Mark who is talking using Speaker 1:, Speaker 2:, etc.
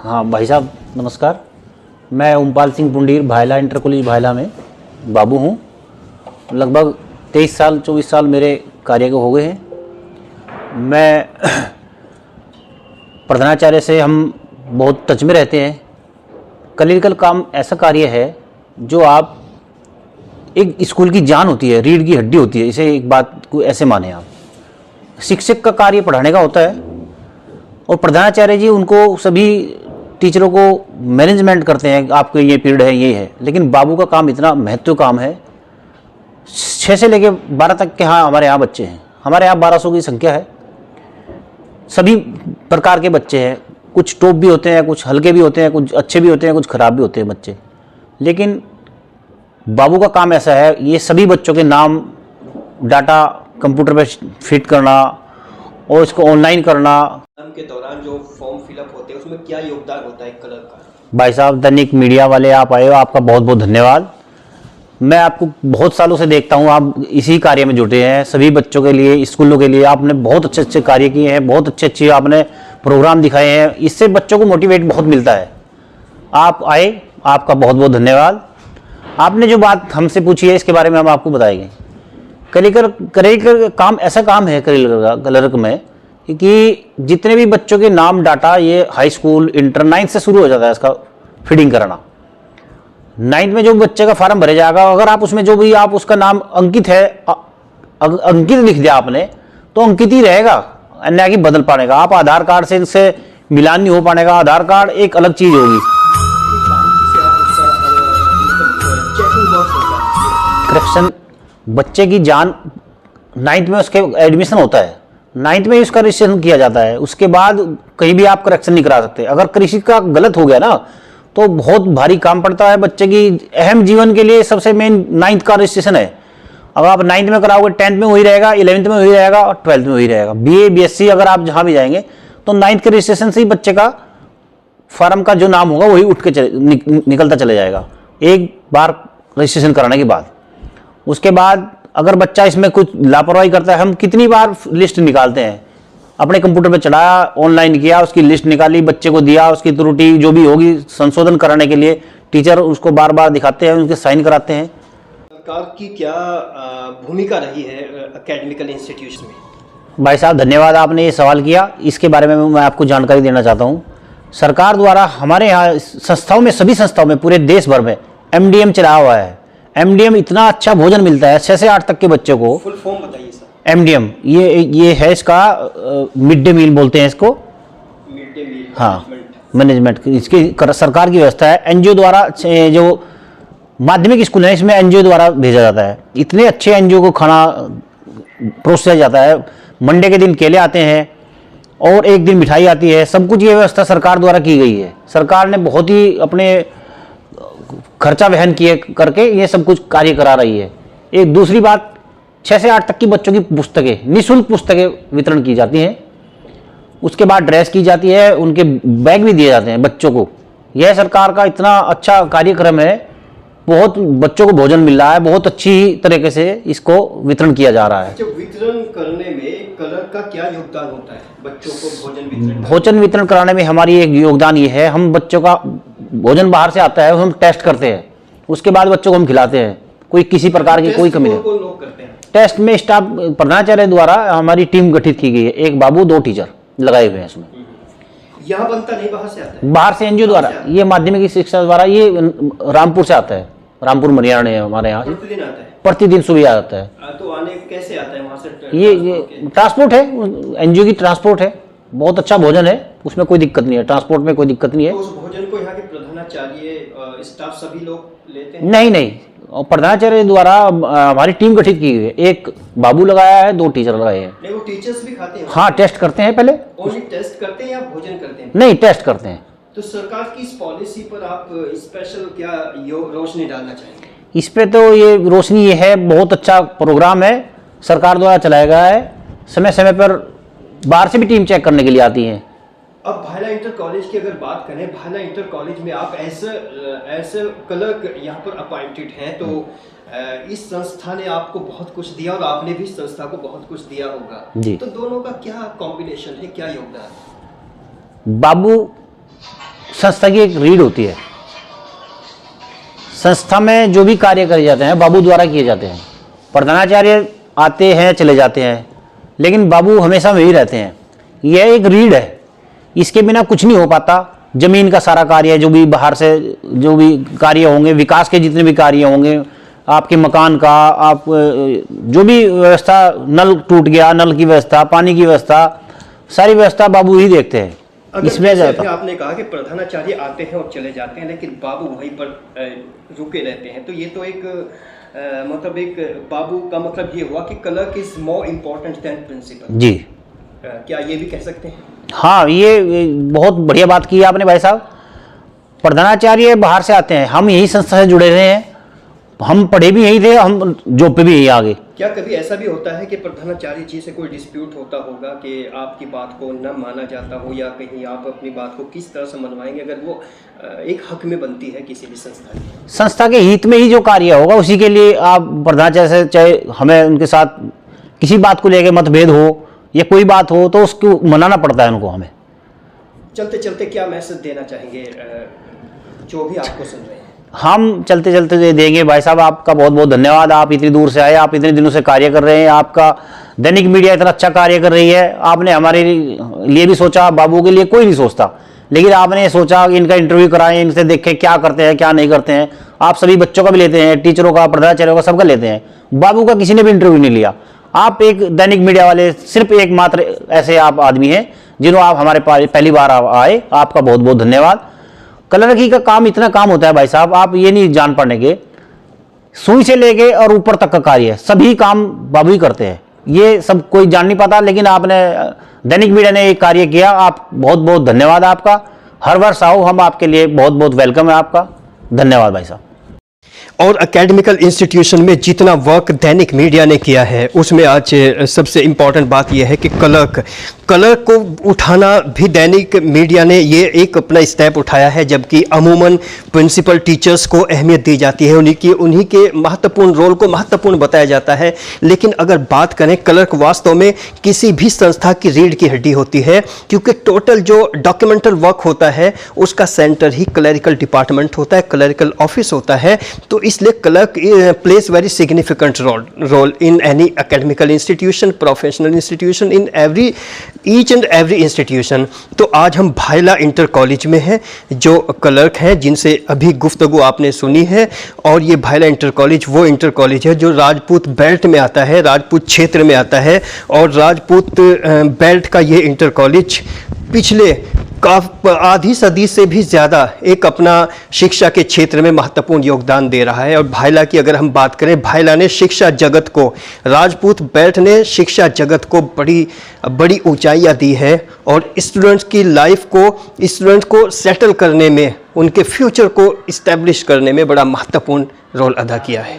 Speaker 1: हाँ भाई साहब नमस्कार। मैं ओमपाल सिंह पुंडीर भायला इंटर कॉलेज भायला में बाबू हूँ। लगभग 23 साल 24 साल मेरे कार्य को हो गए हैं। मैं प्रधानाचार्य से हम बहुत टच में रहते हैं। क्लरिकल काम ऐसा कार्य है जो आप एक स्कूल की जान होती है, रीढ़ की हड्डी होती है। इसे एक बात को ऐसे माने आप, शिक्षक का कार्य पढ़ाने का होता है और प्रधानाचार्य जी उनको सभी टीचरों को मैनेजमेंट करते हैं। आपको ये पीरियड है, ये है। लेकिन बाबू का काम इतना महत्व काम है। 6 से लेकर 12 तक के हाँ हमारे यहाँ बच्चे हैं। हमारे यहाँ 1200 की संख्या है। सभी प्रकार के बच्चे हैं। कुछ टॉप भी होते हैं, कुछ हल्के भी होते हैं, कुछ अच्छे भी होते हैं, कुछ खराब भी होते हैं बच्चे। लेकिन बाबू का काम ऐसा है, ये सभी बच्चों के नाम डाटा कंप्यूटर पे फिट करना और इसको ऑनलाइन करना।
Speaker 2: के दौरान जो फॉर्म फिलअप होते हैं उसमें क्या योगदान होता है कलर का?
Speaker 1: भाई साहब दैनिक मीडिया वाले आप आए हो, आपका बहुत बहुत धन्यवाद। मैं आपको बहुत सालों से देखता हूँ, आप इसी कार्य में जुटे हैं। सभी बच्चों के लिए, स्कूलों के लिए आपने बहुत अच्छे अच्छे कार्य किए हैं, बहुत अच्छे अच्छे आपने प्रोग्राम दिखाए हैं। इससे बच्चों को मोटिवेट बहुत मिलता है। आप आए, आपका बहुत बहुत धन्यवाद। आपने जो बात हमसे पूछी है इसके बारे में हम आपको बताएंगे। क्लरिकल काम ऐसा काम है क्लर्क में कि जितने भी बच्चों के नाम डाटा, ये हाई स्कूल इंटर 9th से शुरू हो जाता है इसका फीडिंग कराना। 9th में जो बच्चे का फॉर्म भरे जाएगा, अगर आप उसमें जो भी आप उसका नाम अंकित है, अंकित लिख दिया आपने, तो अंकित ही रहेगा, अन्य की बदल पाएगा। आप आधार कार्ड से इनसे मिलान नहीं हो पाएगा। आधार कार्ड एक अलग चीज होगी। करेक्शन बच्चे की जान 9th में उसके एडमिशन होता है, 9th में उसका रजिस्ट्रेशन किया जाता है। उसके बाद कहीं भी आप करेक्शन नहीं करा सकते। अगर कृषि का गलत हो गया ना तो बहुत भारी काम पड़ता है। बच्चे की अहम जीवन के लिए सबसे मेन 9th का रजिस्ट्रेशन है। अगर आप 9th में कराओगे 10th में वही रहेगा, 11th में वही रहेगा और 12th में वही रहेगा। BA BSc अगर आप जहाँ भी जाएंगे तो 9th के रजिस्ट्रेशन से ही बच्चे का फॉर्म का जो नाम होगा वही उठ के निकलता चले जाएगा एक बार रजिस्ट्रेशन कराने के बाद। उसके बाद अगर बच्चा इसमें कुछ लापरवाही करता है, हम कितनी बार लिस्ट निकालते हैं, अपने कंप्यूटर पे चढ़ाया, ऑनलाइन किया, उसकी लिस्ट निकाली, बच्चे को दिया, उसकी त्रुटि जो भी होगी संशोधन कराने के लिए टीचर उसको बार बार दिखाते हैं, उनके साइन कराते हैं।
Speaker 2: सरकार की क्या भूमिका रही है एकेडमिकल इंस्टीट्यूशन में?
Speaker 1: भाई साहब धन्यवाद, आपने ये सवाल किया। इसके बारे में मैं आपको जानकारी देना चाहता हूँ। सरकार द्वारा हमारे यहाँ संस्थाओं में, सभी संस्थाओं में, पूरे देश भर में MDM चलाया हुआ है। MDM इतना अच्छा भोजन मिलता है 6 से 8 तक के बच्चे को।
Speaker 2: फुल फॉर्म बताइए सर।
Speaker 1: MDM ये है इसका मिड डे मील बोलते हैं इसको।
Speaker 2: मिड डे मील,
Speaker 1: हाँ, मैनेजमेंट इसकी सरकार की व्यवस्था है। NGO द्वारा, जो माध्यमिक स्कूल है इसमें NGO द्वारा भेजा जाता है। इतने अच्छे NGO को खाना परोसा जाता है। मंडे के दिन केले आते हैं और एक दिन मिठाई आती है। सब कुछ ये व्यवस्था सरकार द्वारा की गई है। सरकार ने बहुत ही अपने खर्चा वहन किए करके ये सब कुछ कार्य करा रही है। एक दूसरी बात, 6 से 8 तक की बच्चों की पुस्तकें, निःशुल्क पुस्तकें वितरण की जाती हैं। उसके बाद ड्रेस की जाती है, उनके बैग भी दिए जाते हैं बच्चों को। यह सरकार का इतना अच्छा कार्यक्रम है। बहुत बच्चों को भोजन मिल रहा है, बहुत अच्छी तरीके से इसको वितरण किया जा रहा है।
Speaker 2: वितरण करने में कलर का क्या योगदान होता है बच्चों को
Speaker 1: भोजन वितरण कराने में? हमारी एक योगदान ये है, हम बच्चों का भोजन बाहर से आता है, हम टेस्ट करते हैं, उसके बाद बच्चों को हम खिलाते हैं। कोई किसी प्रकार की कोई कमी नहीं।
Speaker 2: लोग करते हैं
Speaker 1: टेस्ट में स्टाफ प्रधानाचार्य द्वारा हमारी टीम गठित की गई है। एक बाबू 2 टीचर लगाए हुए हैं इसमें।
Speaker 2: यहाँ बनता नहीं, बाहर से आता है?
Speaker 1: बाहर से NGO द्वारा, ये माध्यमिक शिक्षा द्वारा, ये रामपुर से आता है। रामपुर मरियाण है हमारे यहाँ से।
Speaker 2: प्रतिदिन आता है?
Speaker 1: प्रतिदिन सुबह आता है।
Speaker 2: तो आने कैसे आता है वहाँ से?
Speaker 1: ये ट्रांसपोर्ट है, NGO की ट्रांसपोर्ट है। बहुत अच्छा भोजन है, उसमें कोई दिक्कत नहीं है, ट्रांसपोर्ट में कोई दिक्कत नहीं है।
Speaker 2: तो उस भोजन को यहाँ के प्रधानाचार्य, स्टाफ सभी लोग लेते हैं?
Speaker 1: नहीं, और प्रधानाचार्य द्वारा हमारी टीम गठित की गई है। एक बाबू लगाया है, 2 टीचर लगाए हैं।
Speaker 2: नहीं, वो टीचर्स भी खाते हैं?
Speaker 1: हाँ, टेस्ट करते हैं पहले।
Speaker 2: ओनली टेस्ट करते हैं या भोजन करते हैं?
Speaker 1: नहीं, टेस्ट करते हैं।
Speaker 2: तो सरकार की इस पॉलिसी पर आप स्पेशल क्या रोशनी डालना चाहेंगे?
Speaker 1: इस पे तो ये रोशनी ये है, बहुत अच्छा प्रोग्राम है, सरकार द्वारा चलाया गया है। समय समय पर बाहर से भी टीम चेक करने के लिए आती है।
Speaker 2: अब भायला इंटर कॉलेज की अगर बात करें, भायला इंटर कॉलेज में आप ऐसे क्लर्क यहाँ पर अपॉइंटेड हैं, तो इस संस्था ने आपको बहुत कुछ दिया और आपने भी संस्था को बहुत कुछ दिया होगा
Speaker 1: जी।
Speaker 2: तो दोनों का क्या कॉम्बिनेशन है, क्या योगदान?
Speaker 1: बाबू संस्था की एक रीढ़ होती है। संस्था में जो भी कार्य करे जाते हैं बाबू द्वारा किए जाते हैं। प्रधानाचार्य आते हैं चले जाते हैं, लेकिन बाबू हमेशा वही रहते हैं। यह एक रीढ़ है, इसके बिना कुछ नहीं हो पाता। जमीन का सारा कार्य, जो भी बाहर से जो भी कार्य होंगे, विकास के जितने भी कार्य होंगे, आपके मकान का, आप जो भी व्यवस्था, नल टूट गया, नल की व्यवस्था, पानी की व्यवस्था, सारी व्यवस्था बाबू ही देखते हैं। इसमें
Speaker 2: जैसे आपने कहा कि प्रधानाचार्य आते हैं और चले जाते हैं, लेकिन बाबू वहीं पर रुके रहते हैं, तो ये तो एक मतलब एक बाबू का मतलब ये हुआ कि clerk is more important than principal.
Speaker 1: जी,
Speaker 2: क्या ये भी कह सकते हैं?
Speaker 1: हाँ, ये बहुत बढ़िया बात की आपने भाई साहब। प्रधानाचार्य बाहर से आते हैं, हम यही संस्था से जुड़े रहे हैं, हम पढ़े भी यहीं थे, हम जॉब पे भी यहीं आ गए।
Speaker 2: क्या कभी ऐसा भी होता है कि प्रधानाचार्य जी से कोई डिस्प्यूट होता होगा कि आपकी बात को न माना जाता हो, या कहीं आप अपनी बात को किस तरह से मनवाएंगे अगर वो एक हक में बनती है किसी भी संस्था की?
Speaker 1: संस्था के हित में ही जो कार्य होगा उसी के लिए आप प्रधानाचार्य से, चाहे हमें उनके साथ किसी बात को लेकर मतभेद हो या कोई बात हो, तो उसको मनाना पड़ता है उनको। हमें
Speaker 2: चलते चलते क्या मैसेज देना चाहेंगे जो भी आपको सुन रहे हैं?
Speaker 1: हम चलते चलते देंगे भाई साहब, आपका बहुत बहुत धन्यवाद। आप इतनी दूर से आए, आप इतने दिनों से कार्य कर रहे हैं, आपका दैनिक मीडिया इतना अच्छा कार्य कर रही है। आपने हमारे लिए भी सोचा, बाबू के लिए कोई नहीं सोचता, लेकिन आपने सोचा कि इनका इंटरव्यू कराएं, इनसे देखें क्या करते हैं क्या नहीं करते हैं। आप सभी बच्चों का भी लेते हैं, टीचरों का, प्रधानाचार्यों का, सबका लेते हैं। बाबू का किसी ने भी इंटरव्यू नहीं लिया। आप एक दैनिक मीडिया वाले सिर्फ एकमात्र ऐसे आप आदमी हैं जिन्होंने आप हमारे पास पहली बार आए, आपका बहुत बहुत धन्यवाद। क्लर्की का काम इतना काम होता है भाई साहब, आप ये नहीं जान पाएंगे। सुई से लेके और ऊपर तक का कार्य सभी काम बाबू ही करते हैं। ये सब कोई जान नहीं पाता, लेकिन आपने दैनिक मीडिया ने एक कार्य किया, आप बहुत बहुत धन्यवाद आपका। हर वर्ष आओ, हम आपके लिए बहुत बहुत वेलकम है आपका। धन्यवाद भाई साहब।
Speaker 2: और एकेडमिकल इंस्टीट्यूशन में जितना वर्क दैनिक मीडिया ने किया है, उसमें आज सबसे इम्पॉर्टेंट बात यह है कि क्लर्क को उठाना भी दैनिक मीडिया ने ये एक अपना स्टेप उठाया है, जबकि अमूमन प्रिंसिपल टीचर्स को अहमियत दी जाती है, उन्हीं के महत्वपूर्ण रोल को महत्वपूर्ण बताया जाता है। लेकिन अगर बात करें, क्लर्क वास्तव में किसी भी संस्था की रीढ़ की हड्डी होती है, क्योंकि टोटल जो डॉक्यूमेंटल वर्क होता है उसका सेंटर ही क्लरिकल डिपार्टमेंट होता है, क्लरिकल ऑफिस होता है। तो इसलिए clerk plays very significant role in any academical institution, professional institution, in each and every institution. तो आज हम भायला इंटर कॉलेज में हैं, जो क्लर्क हैं जिनसे अभी गुफ्तगू आपने सुनी है। और ये भायला इंटर कॉलेज वो इंटर कॉलेज है जो राजपूत बेल्ट में आता है, राजपूत क्षेत्र में आता है। और राजपूत बेल्ट का ये इंटर कॉलेज पिछले आधी सदी से भी ज़्यादा एक अपना शिक्षा के क्षेत्र में महत्वपूर्ण योगदान दे रहा है। और भायला की अगर हम बात करें, भायला ने शिक्षा जगत को, राजपूत बेल्ट ने शिक्षा जगत को बड़ी बड़ी ऊंचाइयां दी है, और स्टूडेंट्स की लाइफ को, स्टूडेंट को सेटल करने में, उनके फ्यूचर को इस्टेब्लिश करने में बड़ा महत्वपूर्ण रोल अदा किया है।